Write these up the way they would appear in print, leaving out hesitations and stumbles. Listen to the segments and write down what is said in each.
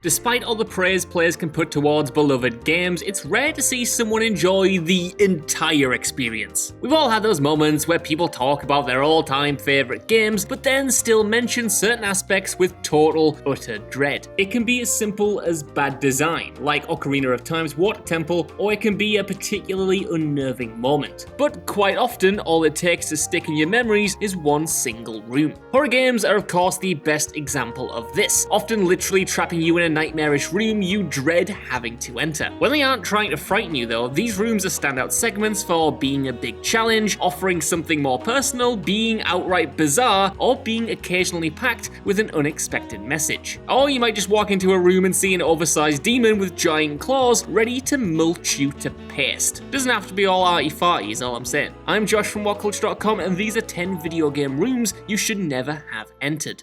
Despite all the praise players can put towards beloved games, it's rare to see someone enjoy the entire experience. We've all had those moments where people talk about their all-time favourite games, but then still mention certain aspects with total, utter dread. It can be as simple as bad design, like Ocarina of Time's Water Temple, or it can be a particularly unnerving moment. But quite often, all it takes to stick in your memories is one single room. Horror games are of course the best example of this, often literally trapping you in a nightmarish room you dread having to enter. When they aren't trying to frighten you though, these rooms are standout segments for being a big challenge, offering something more personal, being outright bizarre, or being occasionally packed with an unexpected message. Or you might just walk into a room and see an oversized demon with giant claws ready to mulch you to paste. Doesn't have to be all arty-farty is all I'm saying. I'm Josh from WhatCulture.com and these are 10 video game rooms you should never have entered.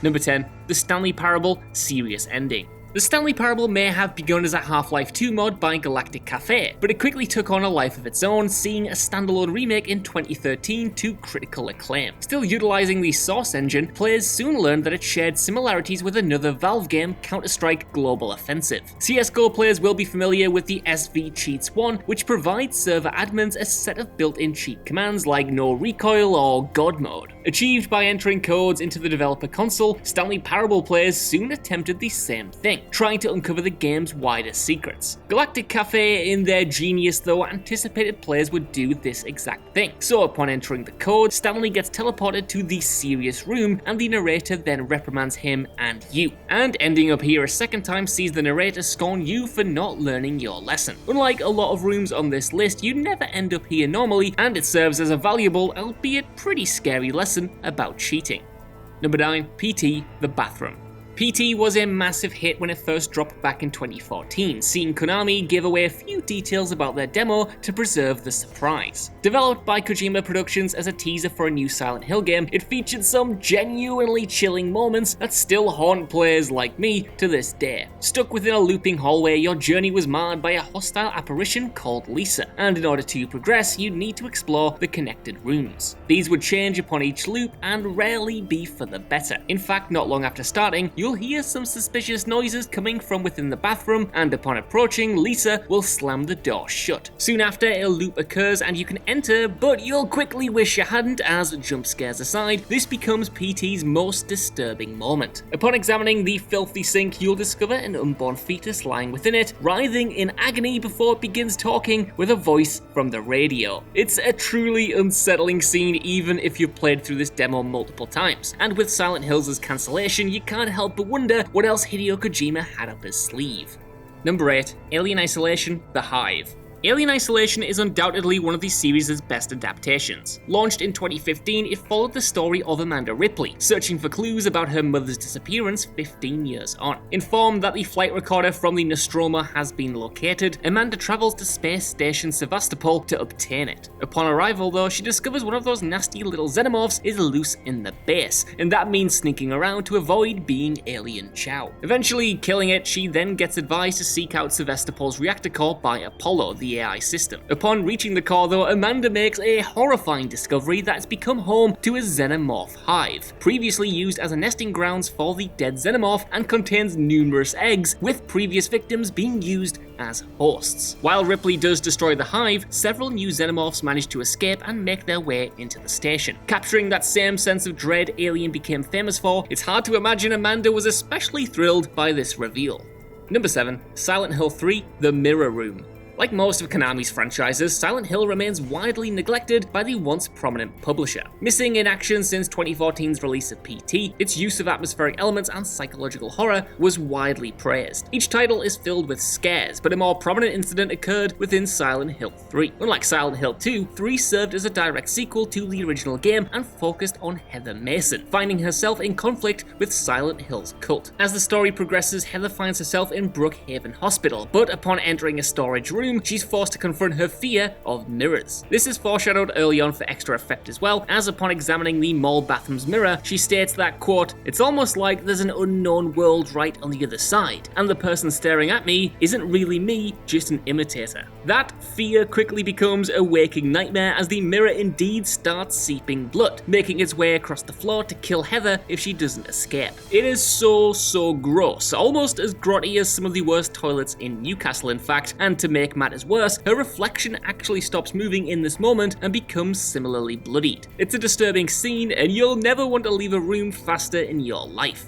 Number 10. The Stanley Parable Serious Ending. The Stanley Parable may have begun as a Half-Life 2 mod by Galactic Cafe, but it quickly took on a life of its own, seeing a standalone remake in 2013 to critical acclaim. Still utilizing the Source engine, players soon learned that it shared similarities with another Valve game, Counter-Strike Global Offensive. CSGO players will be familiar with the SV Cheats 1, which provides server admins a set of built-in cheat commands like no recoil or God mode. Achieved by entering codes into the developer console, Stanley Parable players soon attempted the same thing, trying to uncover the game's wider secrets. Galactic Cafe, in their genius though, anticipated players would do this exact thing. So upon entering the code, Stanley gets teleported to the serious room and the narrator then reprimands him and you. And ending up here a second time sees the narrator scorn you for not learning your lesson. Unlike a lot of rooms on this list, you never end up here normally, and it serves as a valuable, albeit pretty scary lesson about cheating. Number 9. PT The Bathroom. PT was a massive hit when it first dropped back in 2014, seeing Konami give away a few details about their demo to preserve the surprise. Developed by Kojima Productions as a teaser for a new Silent Hill game, it featured some genuinely chilling moments that still haunt players like me to this day. Stuck within a looping hallway, your journey was marred by a hostile apparition called Lisa, and in order to progress, you'd need to explore the connected rooms. These would change upon each loop and rarely be for the better. In fact, not long after starting, you'll hear some suspicious noises coming from within the bathroom, and upon approaching, Lisa will slam the door shut. Soon after, a loop occurs and you can enter, but you'll quickly wish you hadn't, as jump scares aside, this becomes PT's most disturbing moment. Upon examining the filthy sink, you'll discover an unborn fetus lying within it, writhing in agony before it begins talking with a voice from the radio. It's a truly unsettling scene even if you've played through this demo multiple times, and with Silent Hills' cancellation, you can't help but wonder what else Hideo Kojima had up his sleeve. Number 8. Alien Isolation The Hive. Alien Isolation is undoubtedly one of the series' best adaptations. Launched in 2015, it followed the story of Amanda Ripley, searching for clues about her mother's disappearance 15 years on. Informed that the flight recorder from the Nostromo has been located, Amanda travels to Space Station Sevastopol to obtain it. Upon arrival though, she discovers one of those nasty little xenomorphs is loose in the base, and that means sneaking around to avoid being alien chow. Eventually killing it, she then gets advised to seek out Sevastopol's reactor core by Apollo, the AI system. Upon reaching the core though, Amanda makes a horrifying discovery that it's become home to a xenomorph hive, previously used as a nesting grounds for the dead xenomorph, and contains numerous eggs, with previous victims being used as hosts. While Ripley does destroy the hive, several new xenomorphs manage to escape and make their way into the station. Capturing that same sense of dread Alien became famous for, it's hard to imagine Amanda was especially thrilled by this reveal. Number 7. Silent Hill 3 The Mirror Room. Like most of Konami's franchises, Silent Hill remains widely neglected by the once prominent publisher. Missing in action since 2014's release of PT, its use of atmospheric elements and psychological horror was widely praised. Each title is filled with scares, but a more prominent incident occurred within Silent Hill 3. Unlike Silent Hill 2, 3 served as a direct sequel to the original game and focused on Heather Mason, finding herself in conflict with Silent Hill's cult. As the story progresses, Heather finds herself in Brookhaven Hospital, but upon entering a storage room, room, she's forced to confront her fear of mirrors. This is foreshadowed early on for extra effect as well, as upon examining the mall bathroom's mirror, she states that, quote, "It's almost like there's an unknown world right on the other side, and the person staring at me isn't really me, just an imitator." That fear quickly becomes a waking nightmare as the mirror indeed starts seeping blood, making its way across the floor to kill Heather if she doesn't escape. It is so gross, almost as grotty as some of the worst toilets in Newcastle in fact, and to make matters worse, her reflection actually stops moving in this moment and becomes similarly bloodied. It's a disturbing scene, and you'll never want to leave a room faster in your life.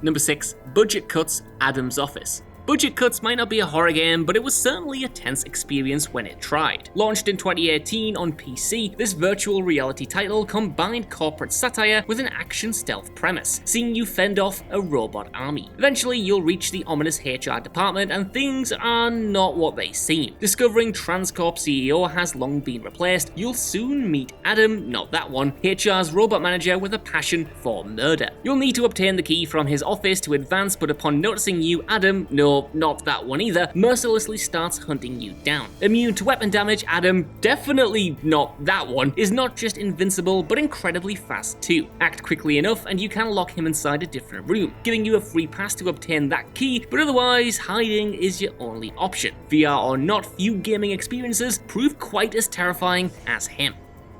Number 6. Budget cuts, Adam's office. Budget Cuts might not be a horror game, but it was certainly a tense experience when it tried. Launched in 2018 on PC, this virtual reality title combined corporate satire with an action stealth premise, seeing you fend off a robot army. Eventually, you'll reach the ominous HR department and things are not what they seem. Discovering Transcorp CEO has long been replaced, you'll soon meet Adam, not that one, HR's robot manager with a passion for murder. You'll need to obtain the key from his office to advance, but upon noticing you, Adam, no, not that one either, mercilessly starts hunting you down. Immune to weapon damage, Adam, definitely not that one, is not just invincible but incredibly fast too. Act quickly enough and you can lock him inside a different room, giving you a free pass to obtain that key, but otherwise hiding is your only option. VR or not, few gaming experiences prove quite as terrifying as him.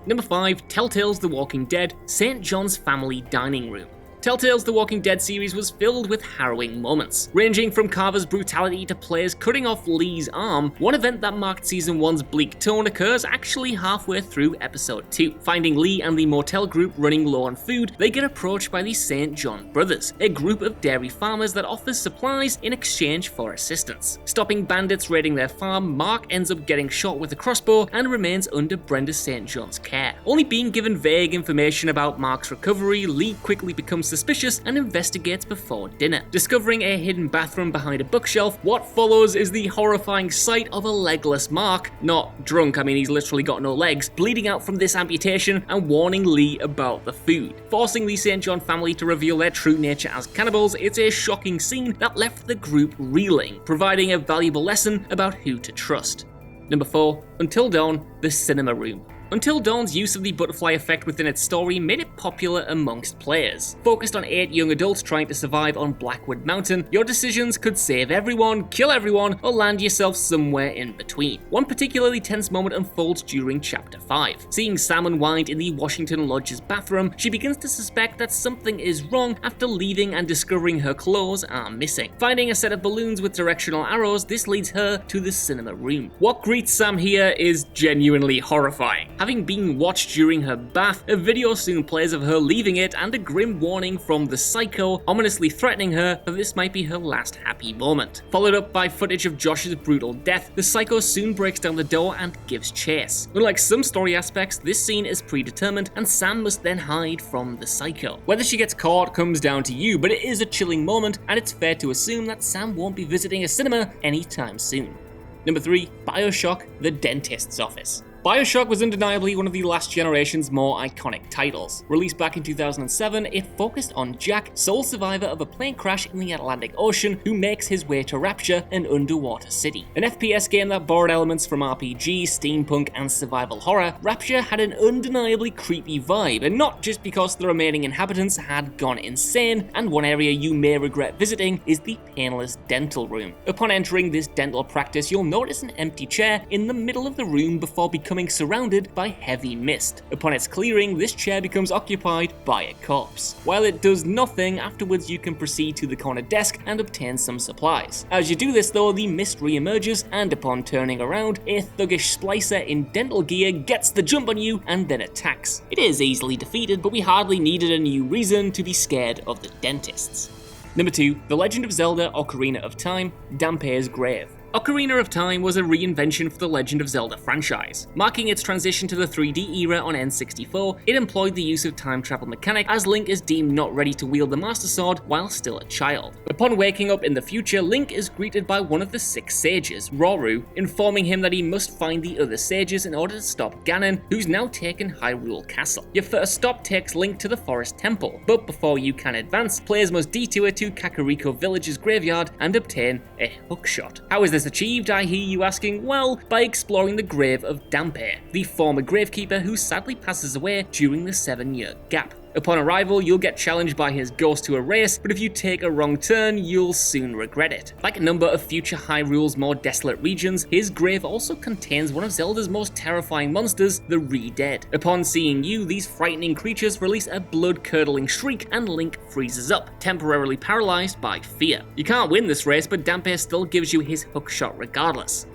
Number 5. Telltale's The Walking Dead, St. John's Family Dining Room. Telltale's The Walking Dead series was filled with harrowing moments, ranging from Carver's brutality to players cutting off Lee's arm. One event that marked Season 1's bleak tone occurs actually halfway through Episode 2. Finding Lee and the motel group running low on food, they get approached by the St. John brothers, a group of dairy farmers that offers supplies in exchange for assistance. Stopping bandits raiding their farm, Mark ends up getting shot with a crossbow and remains under Brenda St. John's care. Only being given vague information about Mark's recovery, Lee quickly becomes suspicious and investigates before dinner. Discovering a hidden bathroom behind a bookshelf, what follows is the horrifying sight of a legless Mark, not drunk, I mean he's literally got no legs, bleeding out from this amputation and warning Lee about the food. Forcing the St. John family to reveal their true nature as cannibals, it's a shocking scene that left the group reeling, providing a valuable lesson about who to trust. Number 4. Until Dawn, The Cinema Room. Until Dawn's use of the butterfly effect within its story made it popular amongst players. Focused on 8 young adults trying to survive on Blackwood Mountain, your decisions could save everyone, kill everyone, or land yourself somewhere in between. One particularly tense moment unfolds during Chapter 5. Seeing Sam unwind in the Washington Lodge's bathroom, she begins to suspect that something is wrong after leaving and discovering her clothes are missing. Finding a set of balloons with directional arrows, this leads her to the cinema room. What greets Sam here is genuinely horrifying. Having been watched during her bath, a video soon plays of her leaving it and a grim warning from the Psycho, ominously threatening her that this might be her last happy moment. Followed up by footage of Josh's brutal death, the Psycho soon breaks down the door and gives chase. Unlike some story aspects, this scene is predetermined and Sam must then hide from the Psycho. Whether she gets caught comes down to you, but it is a chilling moment and it's fair to assume that Sam won't be visiting a cinema anytime soon. Number 3. Bioshock, The Dentist's Office. Bioshock was undeniably one of the last generation's more iconic titles. Released back in 2007, it focused on Jack, sole survivor of a plane crash in the Atlantic Ocean, who makes his way to Rapture, an underwater city. An FPS game that borrowed elements from RPG, steampunk, and survival horror, Rapture had an undeniably creepy vibe, and not just because the remaining inhabitants had gone insane, and one area you may regret visiting is the painless dental room. Upon entering this dental practice, you'll notice an empty chair in the middle of the room before becoming surrounded by heavy mist. Upon its clearing, this chair becomes occupied by a corpse. While it does nothing, afterwards you can proceed to the corner desk and obtain some supplies. As you do this though, the mist re-emerges, and upon turning around, a thuggish splicer in dental gear gets the jump on you and then attacks. It is easily defeated, but we hardly needed a new reason to be scared of the dentists. Number 2. The Legend of Zelda: Ocarina of Time, Dampe's Grave. Ocarina of Time was a reinvention for the Legend of Zelda franchise. Marking its transition to the 3D era on N64, it employed the use of time travel mechanic as Link is deemed not ready to wield the Master Sword while still a child. Upon waking up in the future, Link is greeted by one of the 6 sages, Roru, informing him that he must find the other sages in order to stop Ganon, who's now taken Hyrule Castle. Your first stop takes Link to the Forest Temple, but before you can advance, players must detour to Kakariko Village's graveyard and obtain a hookshot. How is this this achieved, I hear you asking? Well, by exploring the grave of Dampe, the former gravekeeper who sadly passes away during the 7-year gap. Upon arrival, you'll get challenged by his ghost to a race, but if you take a wrong turn, you'll soon regret it. Like a number of future Hyrule's more desolate regions, his grave also contains one of Zelda's most terrifying monsters, the Re-Dead. Upon seeing you, these frightening creatures release a blood-curdling shriek and Link freezes up, temporarily paralyzed by fear. You can't win this race, but Dampe still gives you his hookshot regardless.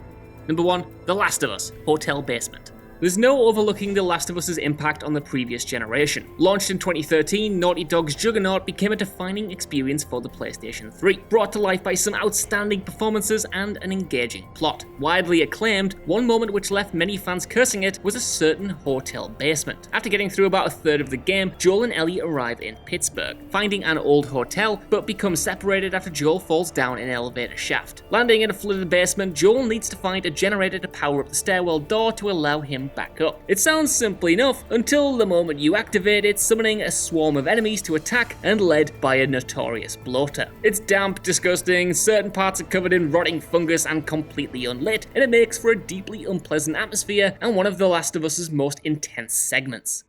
Number 1. The Last of Us, Hotel Basement. There's no overlooking The Last of Us' impact on the previous generation. Launched in 2013, Naughty Dog's Juggernaut became a defining experience for the PlayStation 3, brought to life by some outstanding performances and an engaging plot. Widely acclaimed, one moment which left many fans cursing it was a certain hotel basement. After getting through about a third of the game, Joel and Ellie arrive in Pittsburgh, finding an old hotel, but become separated after Joel falls down an elevator shaft. Landing in a flooded basement, Joel needs to find a generator to power up the stairwell door to allow him back up. It sounds simple enough until the moment you activate it, summoning a swarm of enemies to attack and led by a notorious bloater. It's damp, disgusting, certain parts are covered in rotting fungus and completely unlit, and it makes for a deeply unpleasant atmosphere and one of The Last of Us' most intense segments.